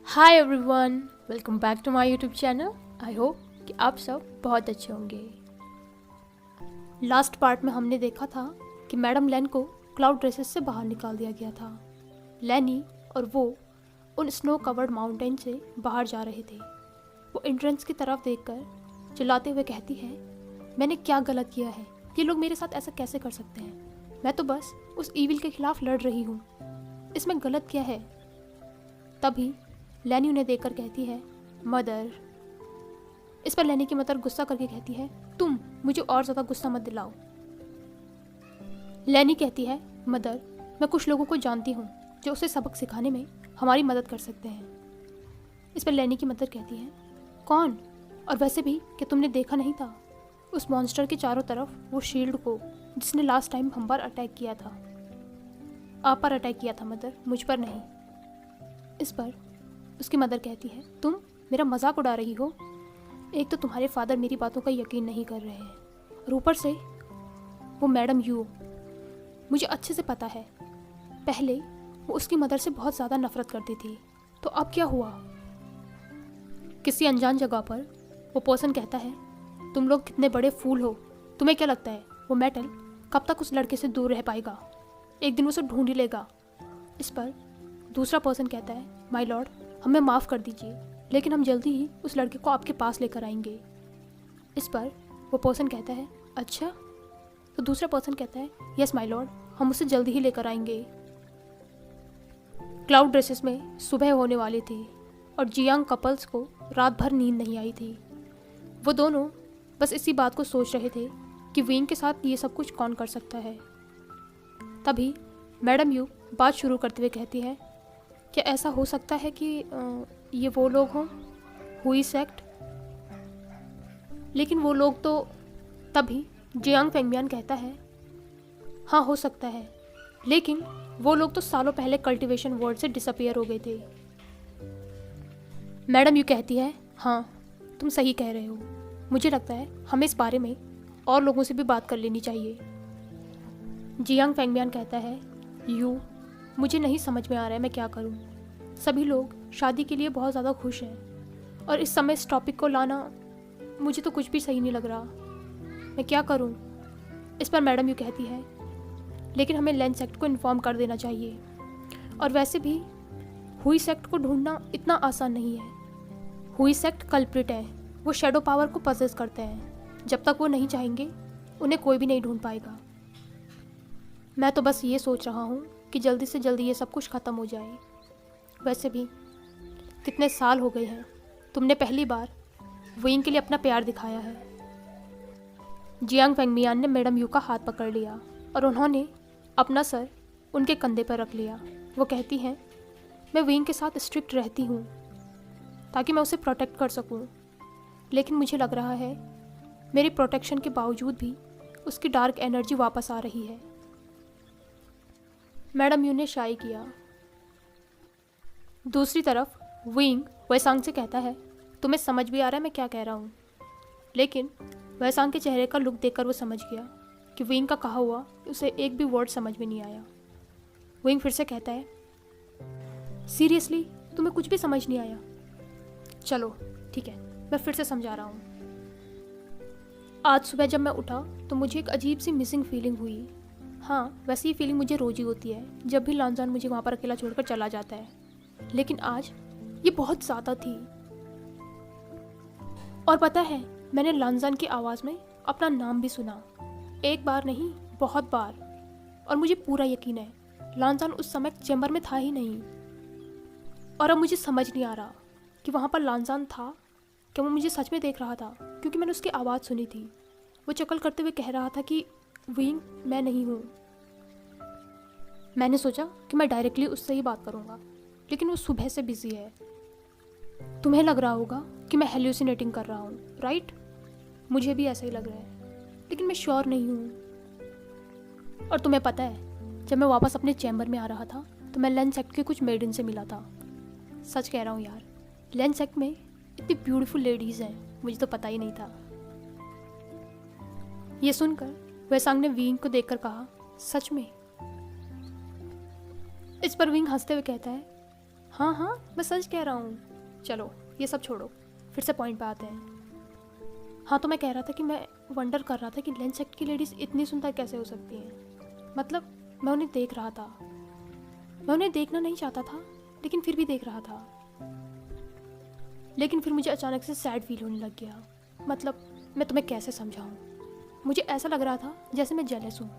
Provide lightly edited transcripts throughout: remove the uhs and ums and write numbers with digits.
Hi everyone, welcome back to my YouTube channel. I hope कि आप सब बहुत अच्छे होंगे। लास्ट पार्ट में हमने देखा था कि मैडम लेन को क्लाउड ड्रेसेस से बाहर निकाल दिया गया था। लेनी और वो उन स्नो कवर्ड माउंटेन से बाहर जा रहे थे। वो एंट्रेंस की तरफ देखकर चिल्लाते हुए कहती है, मैंने क्या गलत किया है? ये लोग मेरे साथ ऐसा कैसे कर सकते हैं? मैं तो बस उस ईविल के खिलाफ लड़ रही हूँ। इसमें गलत क्या है? तभी लेनी उन्हें देखकर कहती है, मदर। इस पर लेनी की मदर गुस्सा करके कहती है, तुम मुझे और ज़्यादा गुस्सा मत दिलाओ। लेनी कहती है, मदर, मैं कुछ लोगों को जानती हूँ जो उसे सबक सिखाने में हमारी मदद कर सकते हैं। इस पर लेनी की मदर कहती है, कौन? और वैसे भी क्या तुमने देखा नहीं था उस मॉन्स्टर के चारों तरफ वो शील्ड को जिसने लास्ट टाइम हम पर अटैक किया था? आप पर अटैक किया था मदर, मुझ पर नहीं। इस पर उसकी मदर कहती है, तुम मेरा मजाक उड़ा रही हो? एक तो तुम्हारे फादर मेरी बातों का यकीन नहीं कर रहे हैं और ऊपर से वो मैडम यू। मुझे अच्छे से पता है, पहले वो उसकी मदर से बहुत ज़्यादा नफरत करती थी, तो अब क्या हुआ? किसी अनजान जगह पर वो पर्सन कहता है, तुम लोग कितने बड़े फूल हो। तुम्हें क्या लगता है वो मेटल कब तक उस लड़के से दूर रह पाएगा? एक दिन उसे ढूंढ ही लेगा। इस पर दूसरा पर्सन कहता है, माय लॉर्ड, हमें माफ़ कर दीजिए, लेकिन हम जल्दी ही उस लड़के को आपके पास लेकर आएंगे। इस पर वो पर्सन कहता है, अच्छा? तो दूसरा पर्सन कहता है, यस माय लॉर्ड, हम उसे जल्दी ही लेकर आएंगे। क्लाउड ड्रेसेस में सुबह होने वाली थी और जियांग कपल्स को रात भर नींद नहीं आई थी। वो दोनों बस इसी बात को सोच रहे थे कि विंग के साथ ये सब कुछ कौन कर सकता है। तभी मैडम यू बात शुरू करते हुए कहती है, क्या ऐसा हो सकता है कि ये वो लोग हों, हुई सेक्ट? लेकिन वो लोग तो। तभी जियांग फेंगबियान कहता है, हाँ हो सकता है, लेकिन वो लोग तो सालों पहले कल्टीवेशन वर्ल्ड से डिसअपियर हो गए थे। मैडम यू कहती है, हाँ तुम सही कह रहे हो, मुझे लगता है हमें इस बारे में और लोगों से भी बात कर लेनी चाहिए। जियांग फेंगबियान कहता है, यू, मुझे नहीं समझ में आ रहा है मैं क्या करूं। सभी लोग शादी के लिए बहुत ज़्यादा खुश हैं और इस समय इस टॉपिक को लाना मुझे तो कुछ भी सही नहीं लग रहा। मैं क्या करूं? इस पर मैडम यू कहती है, लेकिन हमें लेन सेक्ट को इन्फॉर्म कर देना चाहिए, और वैसे भी हुई सेक्ट को ढूंढना इतना आसान नहीं है। हुई सेक्ट कल्प्रिट है, वो शेडो पावर को पजेस करते हैं। जब तक वो नहीं चाहेंगे उन्हें कोई भी नहीं ढूंढ पाएगा। मैं तो बस ये सोच रहा हूँ कि जल्दी से जल्दी ये सब कुछ ख़त्म हो जाए। वैसे भी कितने साल हो गए हैं तुमने पहली बार विंग के लिए अपना प्यार दिखाया है। जियांग फेंगबियान ने मैडम यू का हाथ पकड़ लिया और उन्होंने अपना सर उनके कंधे पर रख लिया। वो कहती हैं, मैं विंग के साथ स्ट्रिक्ट रहती हूँ ताकि मैं उसे प्रोटेक्ट कर सकूँ, लेकिन मुझे लग रहा है मेरी प्रोटेक्शन के बावजूद भी उसकी डार्क एनर्जी वापस आ रही है। मैडम यू ने शाई किया। दूसरी तरफ विंग वैसांग से कहता है, तुम्हें समझ भी आ रहा है मैं क्या कह रहा हूँ? लेकिन वैसांग के चेहरे का लुक देखकर वो समझ गया कि विंग का कहा हुआ उसे एक भी वर्ड समझ में नहीं आया। विंग फिर से कहता है, सीरियसली तुम्हें कुछ भी समझ नहीं आया? चलो ठीक है, मैं फिर से समझा रहा हूँ। आज सुबह जब मैं उठा तो मुझे एक अजीब सी मिसिंग फीलिंग हुई। हाँ, वैसी ही फीलिंग मुझे रोज ही होती है जब भी लांजान मुझे वहाँ पर अकेला छोड़कर चला जाता है, लेकिन आज ये बहुत ज़्यादा थी। और पता है, मैंने लांजान की आवाज़ में अपना नाम भी सुना, एक बार नहीं बहुत बार, और मुझे पूरा यकीन है लांजान उस समय चैम्बर में था ही नहीं। और अब मुझे समझ नहीं आ रहा कि वहाँ पर लांजान था, क्या वो मुझे सच में देख रहा था? क्योंकि मैंने उसकी आवाज़ सुनी थी, वो चकल करते हुए कह रहा था कि विंग मैं नहीं हूँ। मैंने सोचा कि मैं डायरेक्टली उससे ही बात करूँगा, लेकिन वो सुबह से बिजी है। तुम्हें लग रहा होगा कि मैं हेल्यूसिनेटिंग कर रहा हूँ, राइट? मुझे भी ऐसा ही लग रहा है, लेकिन मैं श्योर नहीं हूँ। और तुम्हें पता है, जब मैं वापस अपने चैम्बर में आ रहा था तो मैं लेन सेक्ट के कुछ मेडन से मिला था। सच कह रहा हूँ यार, लेन सेक्ट में इतनी ब्यूटीफुल लेडीज़ हैं, मुझे तो पता ही नहीं था। ये सुनकर वैसांग ने विंग को देखकर कहा, सच में? इस पर विंग हंसते हुए कहता है, हाँ हाँ, मैं सच कह रहा हूँ। चलो ये सब छोड़ो, फिर से पॉइंट पे आते हैं। हाँ, तो मैं कह रहा था कि मैं वंडर कर रहा था कि लेंस सेक्ट की लेडीज़ इतनी सुंदर कैसे हो सकती हैं। मतलब मैं उन्हें देख रहा था, मैं उन्हें देखना नहीं चाहता था, लेकिन फिर भी देख रहा था। लेकिन फिर मुझे अचानक से सैड फील होने लग गया। मतलब मैं तुम्हें कैसे समझाऊँ, मुझे ऐसा लग रहा था जैसे मैं जेलस हूँ।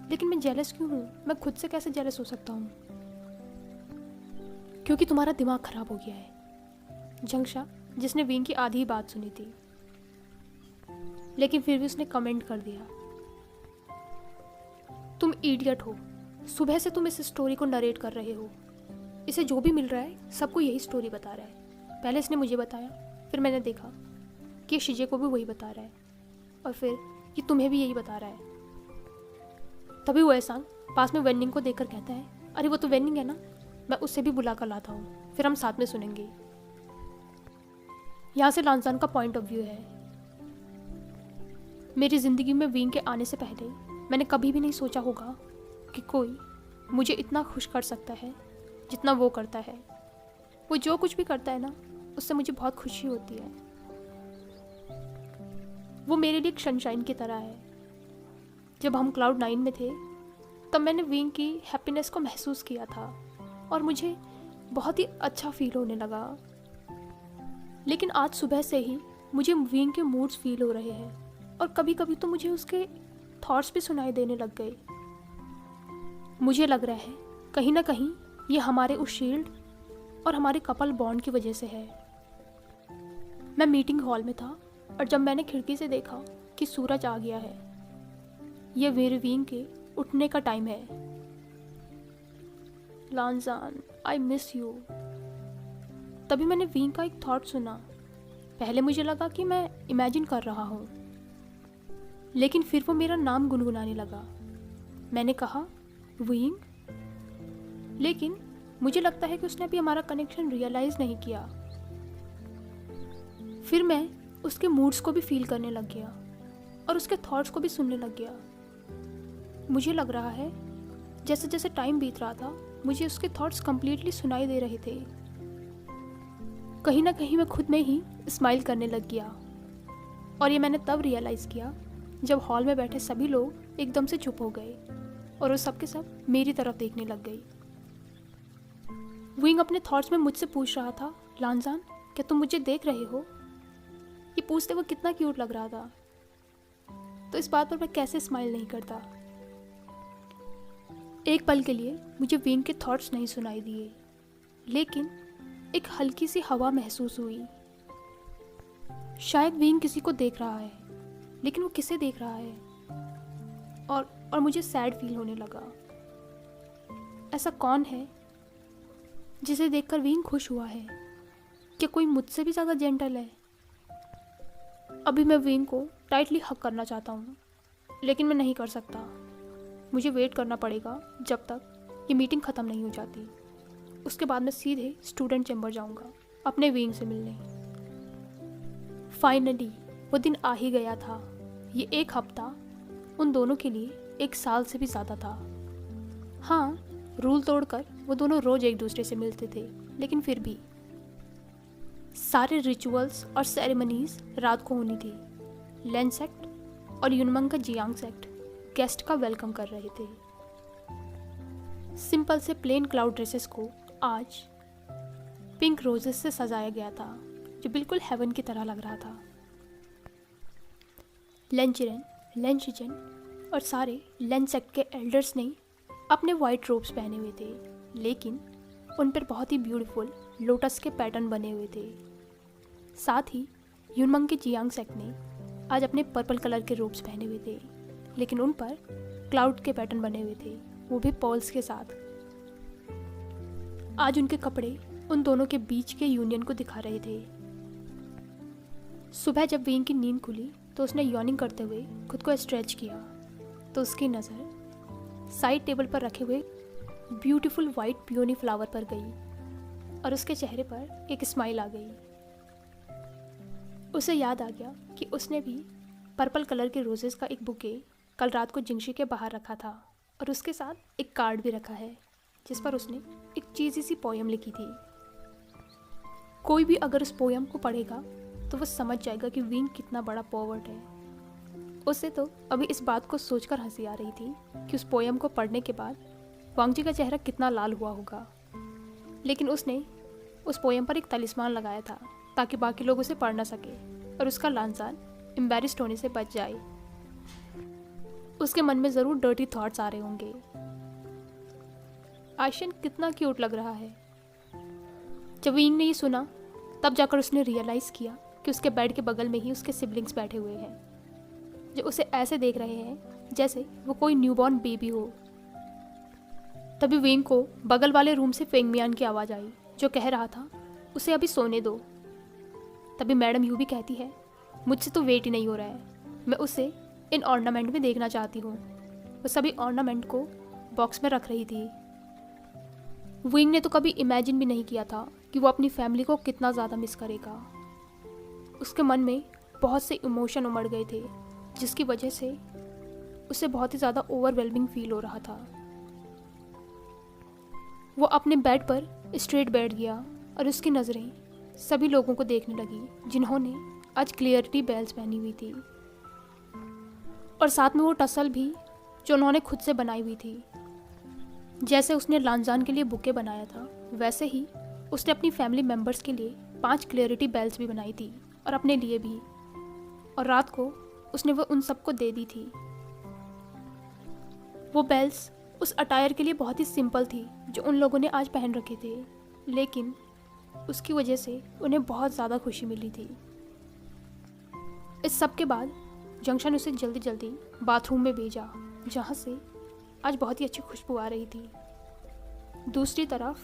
लेकिन मैं जेलस क्यों हूँ? मैं खुद से कैसे जेलस हो सकता हूँ? क्योंकि तुम्हारा दिमाग खराब हो गया है। जंगशा, जिसने विंग की आधी ही बात सुनी थी, लेकिन फिर भी उसने कमेंट कर दिया, तुम इडियट हो। सुबह से तुम इस स्टोरी को नरेट कर रहे हो। इसे जो भी मिल रहा है सबको यही स्टोरी बता रहा है। पहले इसने मुझे बताया, फिर मैंने देखा कि ये शिजे को भी वही बता रहा है, और फिर ये तुम्हें भी यही बता रहा है। तभी वो एहसान पास में वेनिंग को देखकर कहता है, अरे वो तो वेनिंग है ना, मैं उससे भी बुला कर लाता हूँ, फिर हम साथ में सुनेंगे। यहाँ से लांजान का पॉइंट ऑफ व्यू है। मेरी ज़िंदगी में विंग के आने से पहले मैंने कभी भी नहीं सोचा होगा कि कोई मुझे इतना खुश कर सकता है जितना वो करता है। वो जो कुछ भी करता है ना, उससे मुझे बहुत खुशी होती है। वो मेरे लिए एक सनशाइन की तरह है। जब हम क्लाउड 9 में थे, तब मैंने विंग की हैप्पीनेस को महसूस किया था और मुझे बहुत ही अच्छा फील होने लगा। लेकिन आज सुबह से ही मुझे विंग के मूड्स फील हो रहे हैं, और कभी कभी तो मुझे उसके थॉट्स भी सुनाई देने लग गए। मुझे लग रहा है कहीं ना कहीं ये हमारे उस शील्ड और हमारे कपल बॉन्ड की वजह से है। मैं मीटिंग हॉल में था, और जब मैंने खिड़की से देखा कि सूरज आ गया है, ये मेरे विंग के उठने का टाइम है। लांजान, आई मिस यू। तभी मैंने विंग का एक थॉट सुना। पहले मुझे लगा कि मैं इमेजिन कर रहा हूँ, लेकिन फिर वो मेरा नाम गुनगुनाने लगा। मैंने कहा विंग, लेकिन मुझे लगता है कि उसने अभी हमारा कनेक्शन रियलाइज नहीं किया। फिर मैं उसके मूड्स को भी फील करने लग गया और उसके थॉट्स को भी सुनने लग गया। मुझे लग रहा है जैसे जैसे टाइम बीत रहा था, मुझे उसके थॉट्स कंप्लीटली सुनाई दे रहे थे। कहीं ना कहीं मैं खुद में ही स्माइल करने लग गया, और ये मैंने तब रियलाइज़ किया जब हॉल में बैठे सभी लोग एकदम से चुप हो गए और वो सब के सब मेरी तरफ देखने लग गई। विंग अपने थॉट्स में मुझसे पूछ रहा था, लांजान क्या तुम मुझे देख रहे हो? ये पूछते हुए कितना क्यूट लग रहा था। तो इस बात पर मैं कैसे स्माइल नहीं करता। एक पल के लिए मुझे विंग के थॉट्स नहीं सुनाई दिए, लेकिन एक हल्की सी हवा महसूस हुई। शायद विंग किसी को देख रहा है, लेकिन वो किसे देख रहा है? और मुझे सैड फील होने लगा। ऐसा कौन है जिसे देखकर विंग खुश हुआ है? क्या कोई मुझसे भी ज़्यादा जेंटल है? अभी मैं विंग को टाइटली हग करना चाहता हूँ, लेकिन मैं नहीं कर सकता। मुझे वेट करना पड़ेगा जब तक ये मीटिंग ख़त्म नहीं हो जाती। उसके बाद मैं सीधे स्टूडेंट चैम्बर जाऊँगा अपने विंग से मिलने। फाइनली वो दिन आ ही गया था। ये एक हफ्ता उन दोनों के लिए 1 साल से भी ज़्यादा था। हाँ, रूल तोड़कर वो दोनों रोज़ एक दूसरे से मिलते थे, लेकिन फिर भी सारे रिचुअल्स और सेरेमनीज रात को होनी थी। लेंस सेक्ट और यूनमंग का जियांग सेक्ट गेस्ट का वेलकम कर रहे थे। सिंपल से प्लेन क्लाउड ड्रेसेस को आज पिंक रोजेस से सजाया गया था, जो बिल्कुल हेवन की तरह लग रहा था। लेंचिरन, लेंशिजन और सारे लेंस सेक्ट के एल्डर्स ने अपने वाइट रोब्स पहने हुए थे, लेकिन उन पर बहुत ही ब्यूटीफुल लोटस के पैटर्न बने हुए थे। साथ ही यूनमंग के जियांग सेक्ट ने आज अपने पर्पल कलर के रोब्स पहने हुए थे, लेकिन उन पर क्लाउड के पैटर्न बने हुए थे, वो भी पर्ल्स के साथ। आज उनके कपड़े उन दोनों के बीच के यूनियन को दिखा रहे थे। सुबह जब विंग की नींद खुली तो उसने यॉर्निंग करते हुए खुद को स्ट्रेच किया, तो उसकी नज़र साइड टेबल पर रखे हुए ब्यूटीफुल वाइट पियोनी फ्लावर पर गई और उसके चेहरे पर एक स्माइल आ गई। उसे याद आ गया कि उसने भी पर्पल कलर के रोजेस का एक बुके कल रात को जिंगशी के बाहर रखा था, और उसके साथ एक कार्ड भी रखा है जिस पर उसने एक चीज़ी सी पोयम लिखी थी। कोई भी अगर उस पोयम को पढ़ेगा तो वो समझ जाएगा कि विंग कितना बड़ा पोवर्ट है। उसे तो अभी इस बात को सोचकर हंसी आ रही थी कि उस पोयम को पढ़ने के बाद वांग जी का चेहरा कितना लाल हुआ होगा, लेकिन उसने उस पोयम पर एक तलिस्मान लगाया था ताकि बाकी लोग उसे पढ़ ना सके और उसका लानजान एम्बेरस्ड होने से बच जाए। उसके मन में ज़रूर डर्टी थॉट्स आ रहे होंगे। आशियन कितना क्यूट लग रहा है। जब विंग ने ये सुना तब जाकर उसने रियलाइज़ किया कि उसके बेड के बगल में ही उसके सिबलिंग्स बैठे हुए हैं, जो उसे ऐसे देख रहे हैं जैसे वो कोई न्यूबॉर्न बेबी हो। तभी विंग को बगल वाले रूम से फेंग मियान की आवाज़ आई, जो कह रहा था उसे अभी सोने दो। तभी मैडम यू भी कहती है, मुझसे तो वेट ही नहीं हो रहा है, मैं उसे इन ऑर्नामेंट में देखना चाहती हूँ। वो सभी ऑर्नामेंट को बॉक्स में रख रही थी। विंग ने तो कभी इमेजिन भी नहीं किया था कि वो अपनी फैमिली को कितना ज़्यादा मिस करेगा। उसके मन में बहुत से इमोशन उमड़ गए थे, जिसकी वजह से उसे बहुत ही ज़्यादा ओवरवेलमिंग फील हो रहा था। वो अपने बेड पर स्ट्रेट बैठ गया और उसकी नज़रें सभी लोगों को देखने लगी जिन्होंने आज क्लियरिटी बेल्स पहनी हुई थी, और साथ में वो टसल भी जो उन्होंने खुद से बनाई हुई थी। जैसे उसने लानजान के लिए बुके बनाया था, वैसे ही उसने अपनी फैमिली मेम्बर्स के लिए 5 क्लियरिटी बेल्स भी बनाई थी और अपने लिए भी, और रात को उसने वो उन सबको दे दी थी। वो बेल्स उस अटायर के लिए बहुत ही सिंपल थी जो उन लोगों ने आज पहन रखे थे, लेकिन उसकी वजह से उन्हें बहुत ज़्यादा खुशी मिली थी। इस सब के बाद जंक्शन ने उसे जल्दी जल्दी बाथरूम में भेजा, जहाँ से आज बहुत ही अच्छी खुशबू आ रही थी। दूसरी तरफ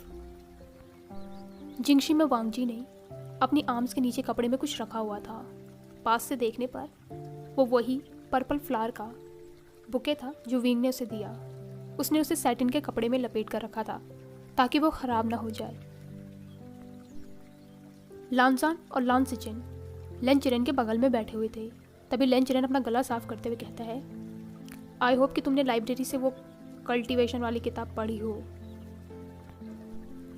जिंगशी में वांग जी ने अपनी आर्म्स के नीचे कपड़े में कुछ रखा हुआ था। पास से देखने पर वो वही पर्पल फ्लावर का बुके था जो विंग ने उसे दिया। उसने उसे सैटिन के कपड़े में लपेट कर रखा था ताकि वो खराब ना हो जाए। लानजान और लान सिचेन लेन चिरेन के बगल में बैठे हुए थे। तभी लेन चिरेन अपना गला साफ करते हुए कहता है, आई होप कि तुमने लाइब्रेरी से वो कल्टीवेशन वाली किताब पढ़ी हो।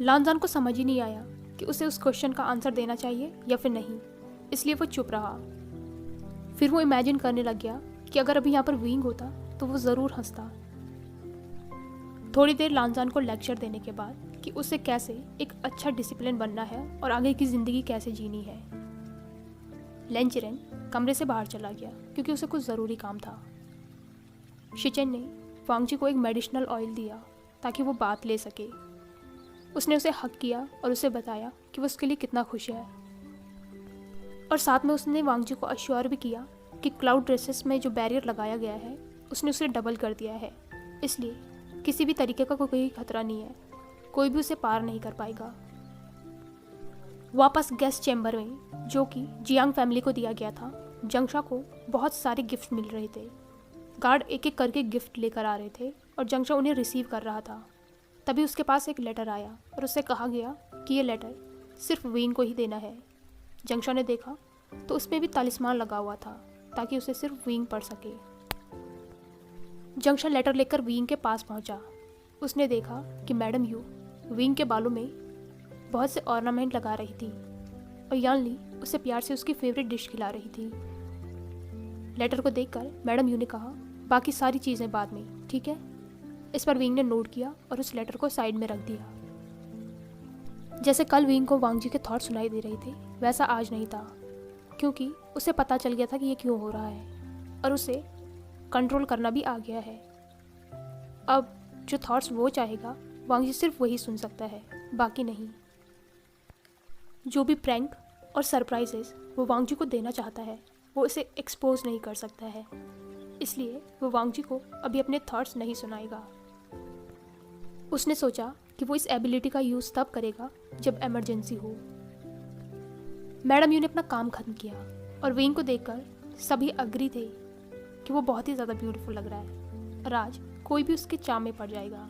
लानजान को समझ ही नहीं आया कि उसे उस क्वेश्चन का आंसर देना चाहिए या फिर नहीं, इसलिए वो चुप रहा। फिर वो इमेजिन करने लग गया कि अगर अभी यहाँ पर विंग होता तो वो ज़रूर हंसता। थोड़ी देर लानजान को लेक्चर देने के बाद कि उसे कैसे एक अच्छा डिसिप्लिन बनना है और आगे की ज़िंदगी कैसे जीनी है, लेन चिरेन कमरे से बाहर चला गया क्योंकि उसे कुछ ज़रूरी काम था। शिचेन ने वांग जी को एक मेडिसिनल ऑयल दिया ताकि वो बात ले सके। उसने उसे हक किया और उसे बताया कि वो उसके लिए कितना खुश है, और साथ में उसने वांग जी को अश्योर भी किया कि क्लाउड ड्रेसेस में जो बैरियर लगाया गया है उसने उसे डबल कर दिया है, इसलिए किसी भी तरीके का कोई खतरा नहीं है, कोई भी उसे पार नहीं कर पाएगा। वापस गेस्ट चैम्बर में जो कि जियांग फैमिली को दिया गया था, जंगशा को बहुत सारे गिफ्ट मिल रहे थे। गार्ड एक एक करके गिफ्ट लेकर आ रहे थे और जंगशा उन्हें रिसीव कर रहा था। तभी उसके पास एक लेटर आया और उससे कहा गया कि ये लेटर सिर्फ विंग को ही देना है। जंगशा ने देखा तो उसमें भी तालिस्मान लगा हुआ था ताकि उसे सिर्फ विंग पढ़ सके। जंगशा लेटर लेकर विंग के पास पहुंचा। उसने देखा कि मैडम यू विंग के बालों में बहुत से ऑर्नामेंट लगा रही थी और यानली उसे प्यार से उसकी फेवरेट डिश खिला रही थी। लेटर को देखकर मैडम यू ने कहा, बाकी सारी चीज़ें बाद में, ठीक है। इस पर विंग ने नोट किया और उस लेटर को साइड में रख दिया। जैसे कल विंग को वांग जी के थॉट सुनाई दे रहे थे, वैसा आज नहीं था, क्योंकि उसे पता चल गया था कि ये क्यों हो रहा है और उसे कंट्रोल करना भी आ गया है। अब जो थॉट्स वो चाहेगा वांग जी सिर्फ वही सुन सकता है, बाकी नहीं। जो भी प्रैंक और सरप्राइजेस वो वांग जी को देना चाहता है वो इसे एक्सपोज नहीं कर सकता है, इसलिए वो वांग जी को अभी अपने थॉट्स नहीं सुनाएगा। उसने सोचा कि वो इस एबिलिटी का यूज़ तब करेगा जब इमरजेंसी हो। मैडम यू ने अपना काम खत्म किया और विंग को देखकर सभी अग्री थे कि वो बहुत ही ज़्यादा ब्यूटीफुल लग रहा है और आज कोई भी उसके चाम में पड़ जाएगा।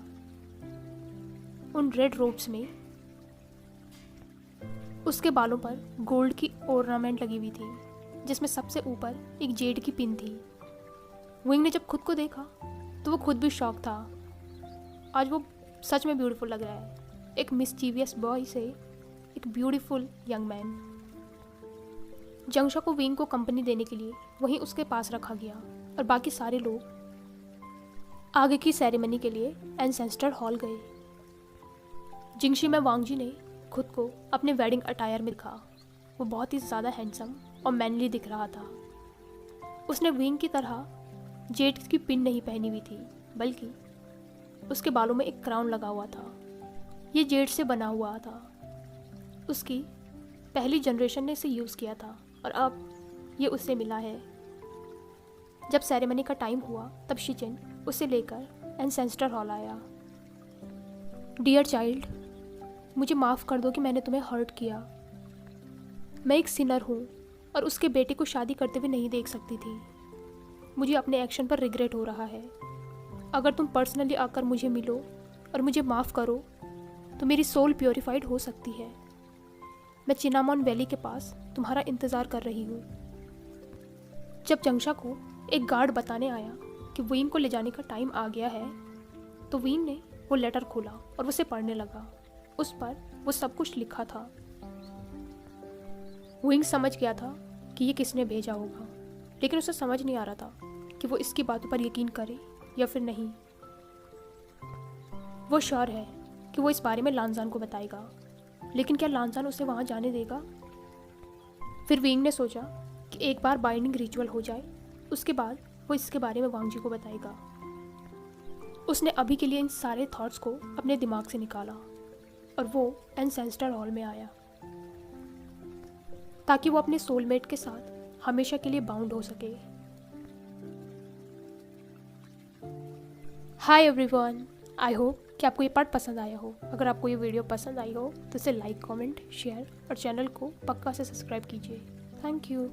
उन रेड रोब्स में उसके बालों पर गोल्ड की ऑर्नामेंट लगी हुई थी, जिसमें सबसे ऊपर एक जेड की पिन थी। विंग ने जब खुद को देखा तो वो खुद भी शॉक था। आज वो सच में ब्यूटीफुल लग रहा है। एक मिस्चीवियस बॉय से एक ब्यूटीफुल यंग मैन। जंगशा को विंग को कंपनी देने के लिए वहीं उसके पास रखा गया और बाकी सारे लोग आगे की सेरेमनी के लिए एंसेस्टर हॉल गए। जिंगशी में वांगजी ने खुद को अपने वेडिंग अटायर में दिखा। वो बहुत ही ज़्यादा हैंडसम और मैनली दिख रहा था। उसने विंग की तरह जेड की पिन नहीं पहनी हुई थी, बल्कि उसके बालों में एक क्राउन लगा हुआ था। ये जेड से बना हुआ था। उसकी पहली जनरेशन ने इसे यूज़ किया था और अब ये उससे मिला है। जब सेरेमनी का टाइम हुआ तब शिचिन उसे लेकर एंसेस्टर हॉल आया। डियर चाइल्ड, मुझे माफ़ कर दो कि मैंने तुम्हें हर्ट किया। मैं एक सिनर हूँ और उसके बेटे को शादी करते हुए नहीं देख सकती थी। मुझे अपने एक्शन पर रिग्रेट हो रहा है। अगर तुम पर्सनली आकर मुझे मिलो और मुझे माफ़ करो तो मेरी सोल प्योरीफाइड हो सकती है। मैं चिनामॉन वैली के पास तुम्हारा इंतज़ार कर रही हूँ। जब जंगशा को एक गार्ड बताने आया कि विंग को ले जाने का टाइम आ गया है, तो विंग ने वो लेटर खोला और उसे पढ़ने लगा। उस पर वो सब कुछ लिखा था। विंग समझ गया था कि ये किसने भेजा होगा, लेकिन उसे समझ नहीं आ रहा था कि वो इसकी बातों पर यकीन करे या फिर नहीं। वो श्योर है कि वो इस बारे में लानजान को बताएगा, लेकिन क्या लानजान उसे वहाँ जाने देगा? फिर विंग ने सोचा कि एक बार बाइंडिंग रिचुअल हो जाए, उसके बाद वो इसके बारे में वांगजी को बताएगा। उसने अभी के लिए इन सारे थॉट्स को अपने दिमाग से निकाला और वो एंसेस्टर हॉल में आया ताकि वो अपने सोलमेट के साथ हमेशा के लिए बाउंड हो सके। हाय एवरीवन, आई होप कि आपको ये पार्ट पसंद आया हो। अगर आपको ये वीडियो पसंद आई हो तो इसे लाइक, कमेंट, शेयर और चैनल को पक्का से सब्सक्राइब कीजिए। Thank you.